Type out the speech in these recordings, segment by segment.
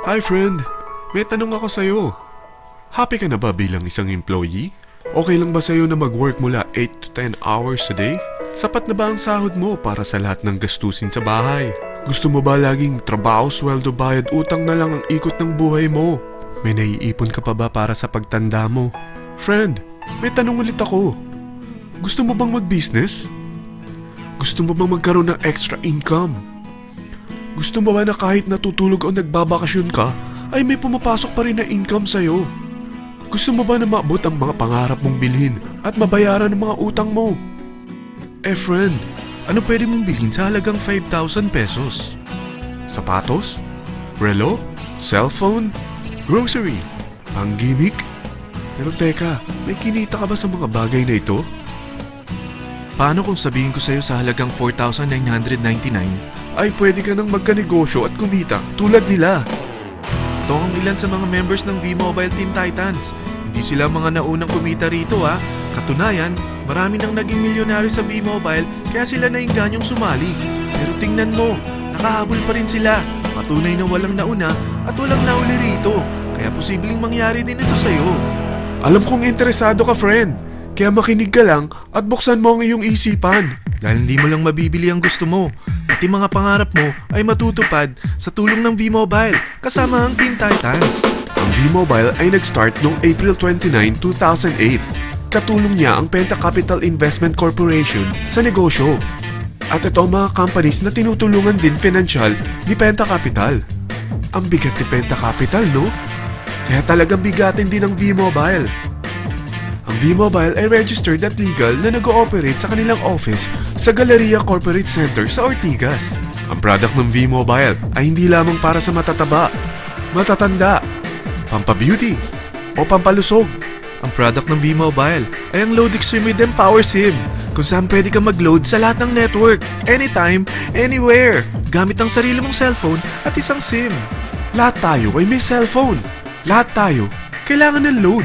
Hi friend, may tanong ako sa'yo. Happy ka na ba bilang isang employee? Okay lang ba sa'yo na mag-work mula 8 to 10 hours a day? Sapat na ba ang sahod mo para sa lahat ng gastusin sa bahay? Gusto mo ba laging trabaho, sweldo, bayad, utang na lang ang ikot ng buhay mo? May naiipon ka pa ba para sa pagtanda mo? Friend, may tanong ulit ako. Gusto mo bang mag-business? Gusto mo bang magkaroon ng extra income? Gusto mo ba na kahit natutulog o nagbabakasyon ka, ay may pumapasok pa rin na income sa'yo? Gusto mo ba na maabot ang mga pangarap mong bilhin at mabayaran ang mga utang mo? Friend, ano pwede mong bilhin sa halagang 5,000 pesos? Sapatos? Relo? Cellphone? Grocery? Pang-gimmick? Pero teka, may kinita ka ba sa mga bagay na ito? Paano kung sabihin ko sa'yo sa halagang 4,999 ay pwede ka nang magkanegosyo at kumita tulad nila? Ito ang ilan sa mga members ng V-Mobile Team Titans. Hindi sila mga naunang kumita rito ha. Katunayan, marami nang naging milyonaryo sa V-Mobile kaya sila naingganyong sumali. Pero tingnan mo, nakahabol pa rin sila. Patunay na walang nauna at walang nauli rito. Kaya posibleng mangyari din ito sa'yo. Alam kong interesado ka, friend. Kaya makinig ka lang at buksan mo ang iyong isipan. Dahil hindi mo lang mabibili ang gusto mo. Pati mga pangarap mo ay matutupad sa tulong ng V-Mobile kasama ang Team Titans. Ang V-Mobile ay nag-start noong April 29, 2008. Katulong niya ang Penta Capital Investment Corporation sa negosyo. At ito ang mga companies na tinutulungan din financial ni Penta Capital. Ang bigat ni Penta Capital, no? Kaya talagang bigatin din ang V-Mobile. Ang V-Mobile ay registered at legal na nag-ooperate sa kanilang office sa Galleria Corporate Center sa Ortigas. Ang product ng V-Mobile ay hindi lamang para sa matataba, matatanda, pampabeauty, o pampalusog. Ang product ng V-Mobile ay ang Load Extreme with Empower SIM, kung saan pwede ka mag-load sa lahat ng network, anytime, anywhere, gamit ang sarili mong cellphone at isang SIM. Lahat tayo ay may cellphone. Lahat tayo kailangan ng load.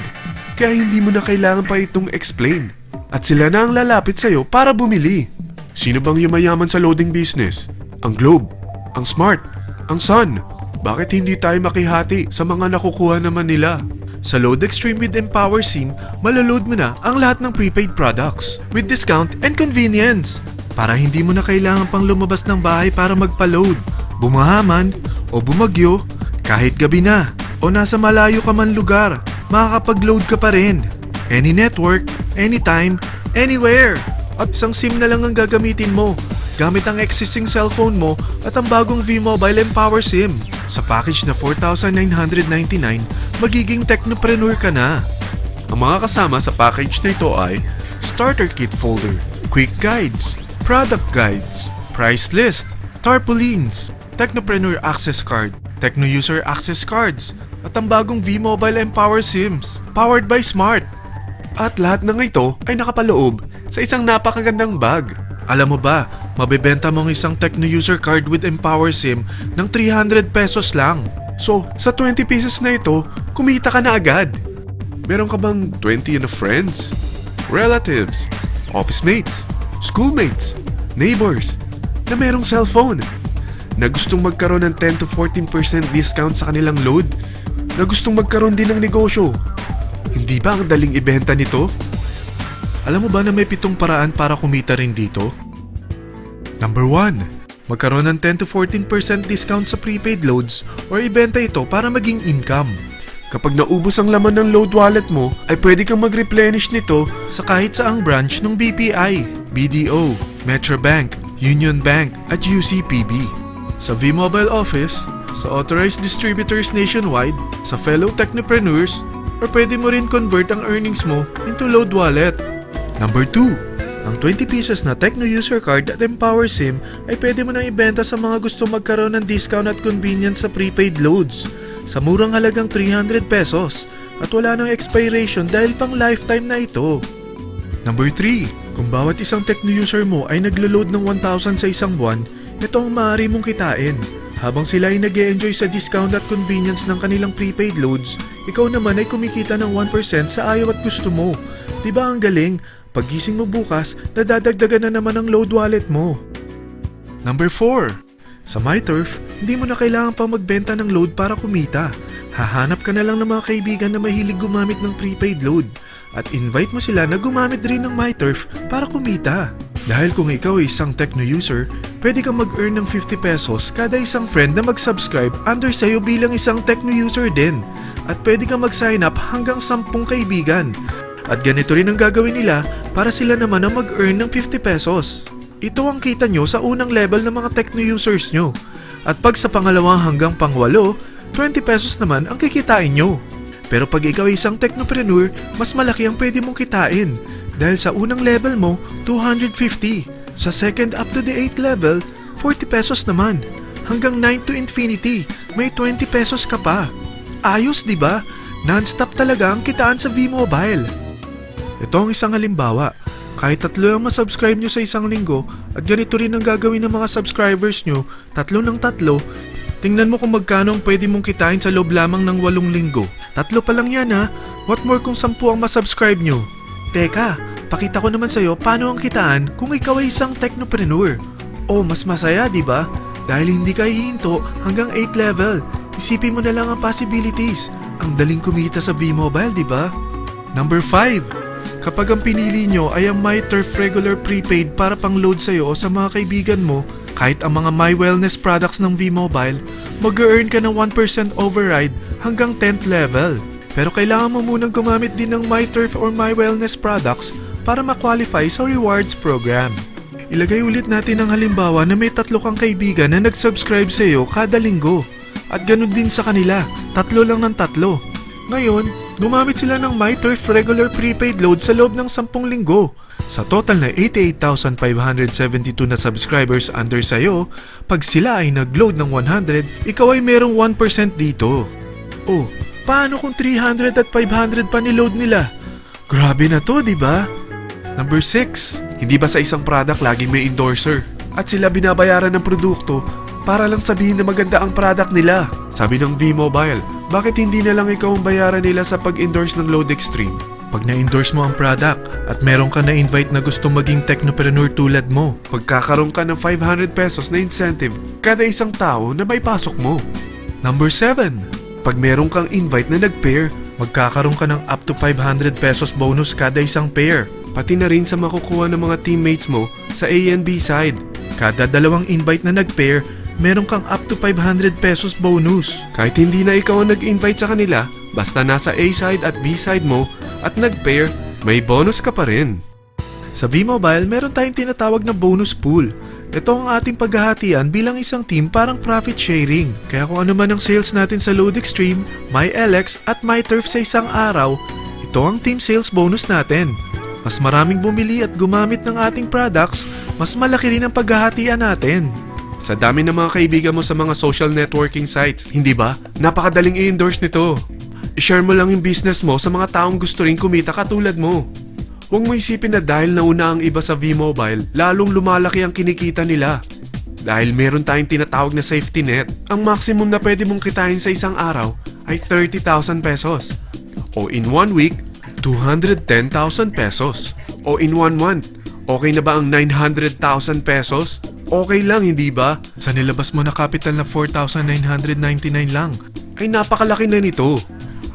Kaya hindi mo na kailangan pa itong explain. At sila na ang lalapit sa'yo para bumili. Sino bang yumayaman sa loading business? Ang Globe, ang Smart, ang Sun. Bakit hindi tayo makihati sa mga nakukuha naman nila? Sa Load Extreme with Empower SIM, malaload mo na ang lahat ng prepaid products with discount and convenience. Para hindi mo na kailangan pang lumabas ng bahay para magpa-load. Bumahaman o bumagyo, kahit gabi na o nasa malayo ka man lugar, makakapag-load ka pa rin. Any network, anytime, anywhere. At isang SIM na lang ang gagamitin mo gamit ang existing cellphone mo at ang bagong V-Mobile Empower SIM. Sa package na 4,999, magiging technopreneur ka na. Ang mga kasama sa package na ito ay Starter Kit Folder, Quick Guides, Product Guides, Price List, Tarpaulins, Technopreneur Access Card, Techno User Access Cards, at ang bagong V-Mobile Empower SIMs, powered by Smart. At lahat ng ito ay nakapaloob sa isang napakagandang bag. Alam mo ba, mabebenta mo ang isang Techno User Card with Empower SIM ng 300 pesos lang. So, sa 20 pieces na ito, kumita ka na agad. Meron ka bang 20 na friends, relatives, office mates, schoolmates, neighbors, na merong cellphone, na gustong magkaroon ng 10 to 14% discount sa kanilang load, na gustong magkaroon din ng negosyo? Hindi ba ang daling ibenta nito? Alam mo ba na may 7 paraan para kumita rin dito? Number 1. Magkaroon ng 10 to 14% discount sa prepaid loads or ibenta ito para maging income. Kapag naubos ang laman ng load wallet mo, ay pwede kang mag-replenish nito sa kahit saang branch ng BPI, BDO, Metrobank, Union Bank at UCPB. Sa V-Mobile Office, sa authorized distributors nationwide, sa fellow technopreneurs, or pwede mo rin convert ang earnings mo into load wallet. Number 2. Ang 20 pieces na Techno User Card at Empower SIM ay pwede mo nang ibenta sa mga gusto magkaroon ng discount at convenience sa prepaid loads sa murang halagang 300 pesos at wala nang expiration dahil pang lifetime na ito. Number 3. Kung bawat isang Techno user mo ay naglo-load ng 1,000 sa isang buwan, ito ang maaari mong kitain. Habang sila ay nag-e-enjoy sa discount at convenience ng kanilang prepaid loads, ikaw naman ay kumikita ng 1% sa ayaw at gusto mo. Diba ang galing? Paggising mo bukas, nadadagdagan na naman ang load wallet mo. Number 4. Sa MyTurf, Hindi mo na kailangan pa magbenta ng load para kumita. Hahanap ka na lang ng mga kaibigan na mahilig gumamit ng prepaid load at invite mo sila na gumamit rin ng MyTurf para kumita. Dahil kung ikaw ay isang Tecno user, pwede kang mag-earn ng 50 pesos kada isang friend na mag-subscribe under sa'yo bilang isang Tecno user din. At pwede kang mag-sign up hanggang 10 kaibigan. At ganito rin ang gagawin nila para sila naman ang mag-earn ng 50 pesos. Ito ang kita nyo sa unang level ng mga Tecno users nyo. At pag sa pangalawa hanggang pang-8, 20 pesos naman ang kikitain nyo. Pero pag ikaw ay isang technopreneur, mas malaki ang pwede mong kitain. Dahil sa unang level mo, 250. Sa second up to the 8th level, 40 pesos naman. Hanggang 9 to infinity, may 20 pesos ka pa. Ayos, di ba? Non-stop talaga ang kitaan sa V-Mobile. Ito ang isang halimbawa. Kahit 3 ang masubscribe nyo sa isang linggo at ganito rin ang gagawin ng mga subscribers nyo, 3 ng 3, tingnan mo kung magkano ang pwede mong kitain sa loob lamang ng 8 linggo. 3 pa lang yan ha. What more kung 10 ang masubscribe nyo? Teka, pakita ko naman sa'yo paano ang kitaan kung ikaw ay isang technopreneur. Oh, mas masaya, di ba? Dahil hindi ka hihinto hanggang 8 level. Isipin mo na lang ang possibilities. Ang daling kumita sa V-Mobile, di ba? Number 5. Kapag ang pinili nyo ay ang MyTurf regular prepaid para pang-load sa'yo o sa mga kaibigan mo, kahit ang mga My Wellness products ng V-Mobile, mag-earn ka ng 1% override hanggang 10th level. Pero kailangan mo munang gumamit din ng MyTurf or My Wellness products para ma-qualify sa rewards program. Ilagay ulit natin ang halimbawa na may 3 kang kaibigan na nag-subscribe sa'yo kada linggo. At ganun din sa kanila, 3 lang ng 3. Ngayon, gumamit sila ng MyTurf regular prepaid load sa loob ng 10 linggo. Sa total na 88,572 na subscribers under sa'yo, pag sila ay nag-load ng 100, ikaw ay merong 1% dito. Oh, paano kung 300 at 500 pa niload nila? Grabe na to, di ba? Number 6. Hindi ba sa isang product laging may endorser? At sila binabayaran ng produkto para lang sabihin na maganda ang product nila. Sabi ng V-Mobile, bakit hindi na lang ikaw ang bayaran nila sa pag-endorse ng Load Extreme? Pag na-endorse mo ang product at meron ka na-invite na gusto maging technopreneur tulad mo, magkakaroon ka ng 500 pesos na incentive kada isang tao na may pasok mo. Number 7. Pag meron kang invite na nag-pair, magkakaroon ka ng up to 500 pesos bonus kada isang pair. Pati na rin sa makukuha ng mga teammates mo sa A and B side. Kada 2 invite na nag-pair, meron kang up to 500 pesos bonus. Kahit hindi na ikaw ang nag-invite sa kanila, basta nasa A side at B side mo at nag-pair, may bonus ka pa rin. Sa V-Mobile, meron tayong tinatawag na bonus pool. Ito ang ating paghahatian bilang isang team parang profit sharing. Kaya kung ano man ang sales natin sa Load Extreme, MyLX at MyTurf sa isang araw, ito ang team sales bonus natin. Mas maraming bumili at gumamit ng ating products, mas malaki rin ang paghahatian natin. Sa dami ng mga kaibigan mo sa mga social networking sites, hindi ba? Napakadaling i-endorse nito. I-share mo lang yung business mo sa mga taong gusto rin kumita katulad mo. Huwag mo isipin na dahil nauna ang iba sa V-Mobile, lalong lumalaki ang kinikita nila. Dahil meron tayong tinatawag na safety net, ang maximum na pwede mong kitain sa isang araw ay 30,000 pesos. O in 1 week, 210,000 pesos. O in 1 month, okay na ba ang 900,000 pesos? Okay lang, hindi ba? Sa nilabas mo na capital na 4,999 lang, ay napakalaki na nito.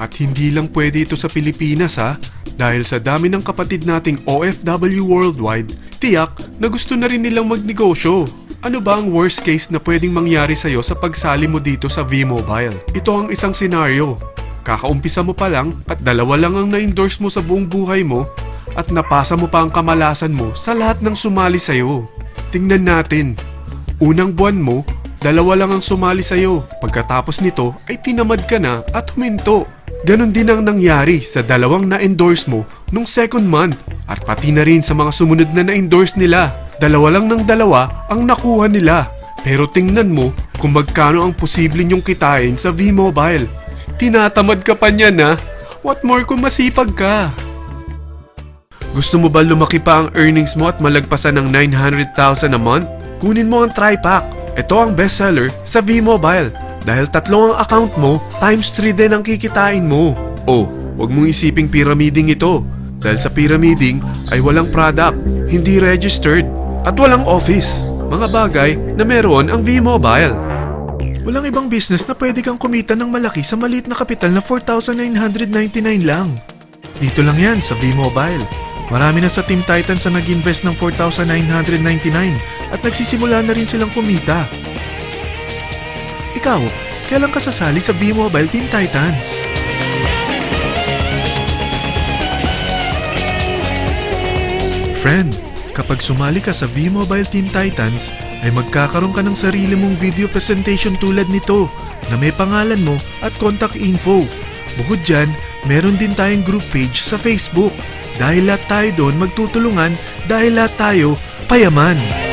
At hindi lang pwede ito sa Pilipinas ha, dahil sa dami ng kapatid nating OFW worldwide, tiyak na gusto na rin nilang magnegosyo. Ano ba ang worst case na pwedeng mangyari sa'yo sa pagsali mo dito sa V-Mobile? Ito ang isang senaryo. Kakaumpisa mo pa lang at 2 lang ang na-endorse mo sa buong buhay mo at napasa mo pa ang kamalasan mo sa lahat ng sumali sa'yo. Tingnan natin. Unang buwan mo, 2 lang ang sumali sa'yo. Pagkatapos nito ay tinamad ka na at huminto. Ganon din ang nangyari sa 2 na-endorse mo nung second month at pati na rin sa mga sumunod na na-endorse nila. 2 lang ng 2 ang nakuha nila. Pero tingnan mo kung magkano ang posible nyong kitain sa V-Mobile. Tinatamad ka pa niyan ha? What more kung masipag ka? Gusto mo ba lumaki pa ang earnings mo at malagpasan ng 900,000 a month? Kunin mo ang TriPack. Ito ang bestseller sa V-Mobile. Dahil 3 ang account mo, times 3 din ang kikitain mo. Oh, wag mong isiping pyramiding ito. Dahil sa pyramiding ay walang product, hindi registered, at walang office. Mga bagay na meron ang V-Mobile. Walang ibang business na pwede kang kumita ng malaki sa maliit na kapital na 4,999 lang. Dito lang yan sa V-Mobile. Marami na sa Team Titans na nag-invest ng 4,999 at nagsisimula na rin silang kumita. Ikaw, kailan ka sasali sa V-Mobile Team Titans? Friend, kapag sumali ka sa V-Mobile Team Titans, ay magkakaroon ka ng sarili mong video presentation tulad nito na may pangalan mo at contact info. Bukod dyan, meron din tayong group page sa Facebook. Dahil lahat tayo doon magtutulungan dahil lahat tayo payaman.